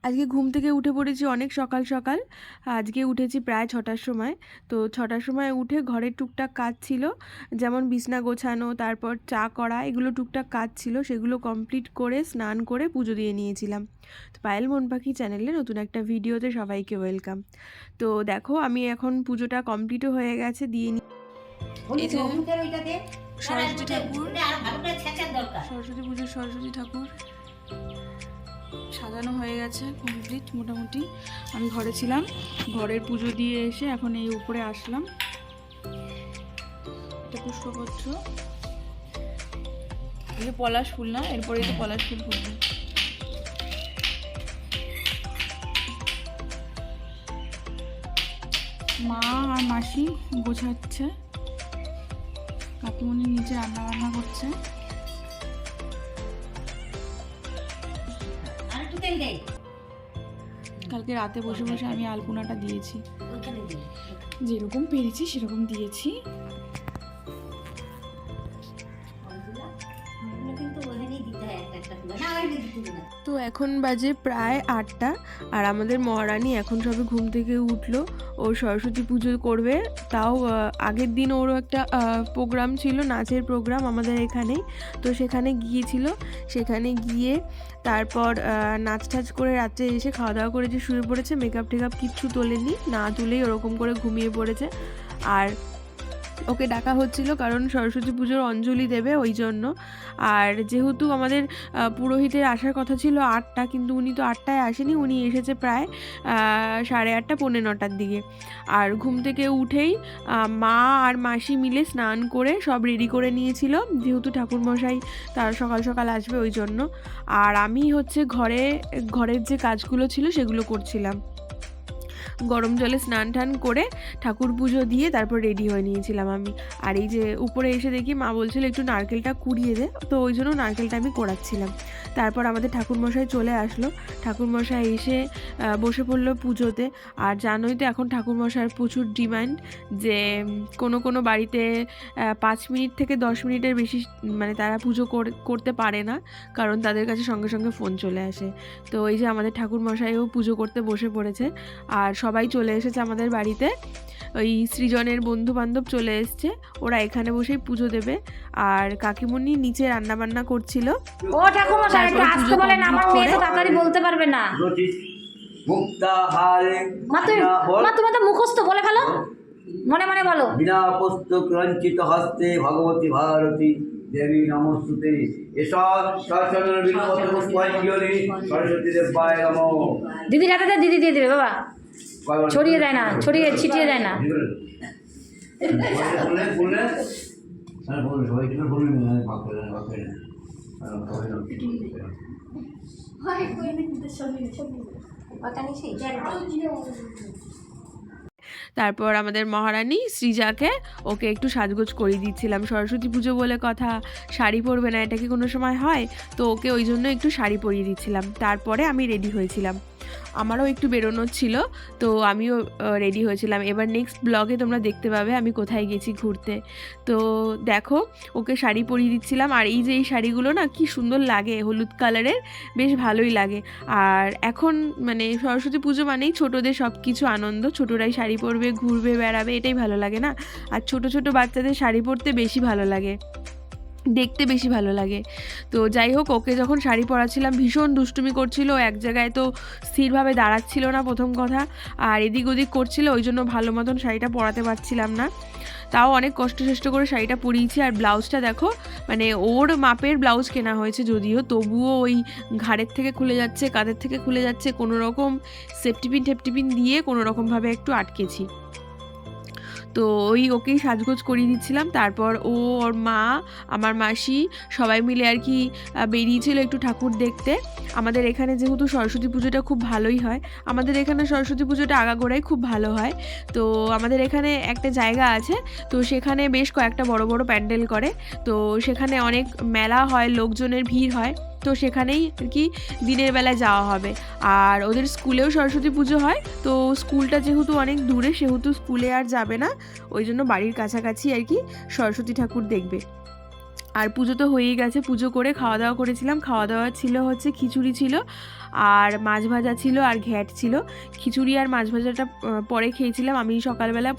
আজকে ঘুম থেকে উঠে পড়েছি অনেক সকাল সকাল। আজকে উঠেছি প্রায় ৬টার সময়। তো ৬টার সময় উঠে ঘরের টুকটাক কাজ ছিল, যেমন বিছনা গোছানো, তারপর চা করা, এগুলো টুকটাক কাজ ছিল, সেগুলো কমপ্লিট করে স্নান করে পুজো দিয়ে নিয়েছিলাম। তো পায়েল মন পাখি চ্যানেলে নতুন একটা ভিডিওতে সবাইকে ওয়েলকাম। তো দেখো আমি এখন পুজোটা কমপ্লিটও হয়ে গেছে, দিয়ে এই যে সরস্বতী ঠাকুর, সরস্বতী পুজোর সরস্বতী ঠাকুর সাজানো হয়ে গেছে কমপ্লিট মোটামুটি। আমি ঘরে ছিলাম, ঘরের পুজো দিয়ে এসে এখন এই উপরে আসলাম। এটা পুষ্পপত্র, এই যে পলাশ ফুল না, এরপরে এই যে পলাশ ফুল ফুটবে। মা আর মাসি গোছাচ্ছে, কাকিমণি নিচে রান্না বান্না করছে। কালকে রাতে বসে বসে আমি আলপনাটা দিয়েছি, যেরকম পেরেছি সেরকম দিয়েছি। তো এখন বাজে প্রায় 8টা, আর আমাদের মহারানী এখন সবে ঘুম থেকে উঠলো। ও সরস্বতী পুজো করবে, তাও আগের দিন ওরও একটা প্রোগ্রাম ছিল, নাচের প্রোগ্রাম আমাদের এখানেই। তো সেখানে গিয়েছিল, সেখানে গিয়ে তারপর নাচ টাচ করে রাত্রে এসে খাওয়া দাওয়া করে যে শুয়ে পড়েছে। মেকআপ টেকআপ কিচ্ছু তোলেনি, না তুলেই ওরকম করে ঘুমিয়ে পড়েছে। আর ওকে ডাকা হচ্ছিল কারণ সরস্বতী পুজোর অঞ্জলি দেবে ওই জন্য। আর যেহেতু আমাদের পুরোহিতের আসার কথা ছিল 8টা, কিন্তু উনি তো 8টায় আসেনি, উনি এসেছে প্রায় 8:30 পৌনে 9টার দিকে। আর ঘুম থেকে উঠেই মা আর মাসি মিলে স্নান করে সব রেডি করে নিয়েছিল, যেহেতু ঠাকুরমশাই তার সকাল সকাল আসবে ওই জন্য। আর আমি হচ্ছে ঘরের যে কাজগুলো ছিল সেগুলো করছিলাম। গরম জলে স্নান টান করে ঠাকুর পুজো দিয়ে তারপর রেডি হয়ে নিয়েছিলাম আমি। আর এই যে উপরে এসে দেখি মা বলছিল একটু নারকেলটা কুড়িয়ে দে, তো ওই জন্য নারকেলটা আমি কোড়াচ্ছিলাম। তারপর আমাদের ঠাকুরমশাই চলে আসলো, ঠাকুরমশাই এসে বসে পড়লো পুজোতে। আর জানোই তো এখন ঠাকুরমশাইয়ের প্রচুর ডিমান্ড, যে কোনো বাড়িতে 5 মিনিট থেকে 10 মিনিটের বেশি মানে তারা পুজো করতে পারে না, কারণ তাদের কাছে সঙ্গে সঙ্গে ফোন চলে আসে। তো এই যে আমাদের ঠাকুরমশাইও পুজো করতে বসে পড়েছে, আর সবাই চলে এসেছে আমাদের বাড়িতে। ওই সৃজনের বন্ধু বান্ধব চলে এসছে, ওরা এখানে বসেই পুজো দেবে। আর কাকিমুনি নিচে রান্না বান্না করছিল। ও ঠাকুরমশাই একটু আসতে বলেন, আমার মেয়ে তো তাড়াতাড়ি বলতে পারবে না। মা তুমি তো মুখস্থ বলে ফেলো, মনে মনে বলো। বিনা পুস্তক রঞ্চিত হস্তে ভগবতী ভারতী দেবী নমস্তুতে। এসব সচন্দন বিনমত পুষ্পাঞ্জলি সরস্বতী দেবায় নমঃ। দিদি রাতে দিদি দিয়ে দেবে বাবা, ছড়িয়ে দেয় না, ছিটিয়ে দেয় না। তারপর আমাদের মহারানী সৃজাকে ওকে একটু সাজগোজ করিয়ে দিচ্ছিলাম। সরস্বতী পুজো বলে কথা, শাড়ি পরবে না এটা কি কোনো সময় হয়? তো ওকে ওই জন্য একটু শাড়ি পরিয়ে দিচ্ছিলাম। তারপরে আমি রেডি হয়েছিলাম, আমারও একটু বেরোনোর ছিল, তো আমিও রেডি হয়েছিলাম। এবার নেক্সট ব্লগে তোমরা দেখতে পাবে আমি কোথায় গেছি ঘুরতে। তো দেখো ওকে শাড়ি পরিয়ে দিচ্ছিলাম। আর এই যে এই শাড়িগুলো না কি সুন্দর লাগে, হলুদ কালারের, বেশ ভালোই লাগে। আর এখন মানে সরস্বতী পুজো মানেই ছোটদের সব কিছু আনন্দ, ছোটরাই শাড়ি পরবে, ঘুরবে, বেড়াবে, এটাই ভালো লাগে না? আর ছোট ছোট বাচ্চাদের শাড়ি পরতে বেশি ভালো লাগে, দেখতে বেশি ভালো লাগে। তো যাই হোক, ওকে যখন শাড়ি পরাচ্ছিলাম ভীষণ দুষ্টুমি করছিল, এক জায়গায় তো স্থিরভাবে দাঁড়াচ্ছিল না প্রথম কথা, আর এদিক ওদিক করছিল, ওই জন্য ভালো মতন শাড়িটা পরাতে পারছিলাম না। তাও অনেক কষ্ট করে শাড়িটা পরিয়েছি। আর ব্লাউজটা দেখো, মানে ওর মাপের ব্লাউজ কেনা হয়েছে যদিও, তবুও ওই ঘাড়ের থেকে খুলে যাচ্ছে, কাঁধের থেকে খুলে যাচ্ছে, কোনো রকম সেফটিপিন টেপটিপিন দিয়ে কোনো রকমভাবে একটু আটকেছি। তো ওকেই সাজগোজ করিয়ে দিচ্ছিলাম। তারপর ওর মা, আমার মাসি সবাই মিলে আর কি বেরিয়েছিল একটু ঠাকুর দেখতে। আমাদের এখানে যেহেতু সরস্বতী পুজোটা খুব ভালোই হয়, আমাদের এখানে সরস্বতী পুজোটা আগাগোড়াই খুব ভালো হয়। তো আমাদের এখানে একটা জায়গা আছে, তো সেখানে বেশ কয়েকটা বড় বড় প্যান্ডেল করে, তো সেখানে অনেক মেলা হয়, লোকজনের ভিড় হয়। তো সেখানেই আর কি দিনের বেলায় যাওয়া হবে। আর ওদের স্কুলেও সরস্বতী পুজো হয়, তো স্কুলটা যেহেতু অনেক দূরে সেহেতু স্কুলে আর যাবে না, ওই জন্য বাড়ির কাছাকাছি আর কি সরস্বতী ঠাকুর দেখবে। আর পুজো তো হয়েই গেছে, পুজো করে খাওয়া দাওয়া করেছিলাম। খাওয়া দাওয়া ছিল হচ্ছে খিচুড়ি ছিল আর মাছ ভাজা ছিল আর ঘ্যাট ছিল। খিচুড়ি আর মাছ ভাজাটা পরে খেয়েছিলাম, আমি সকালবেলা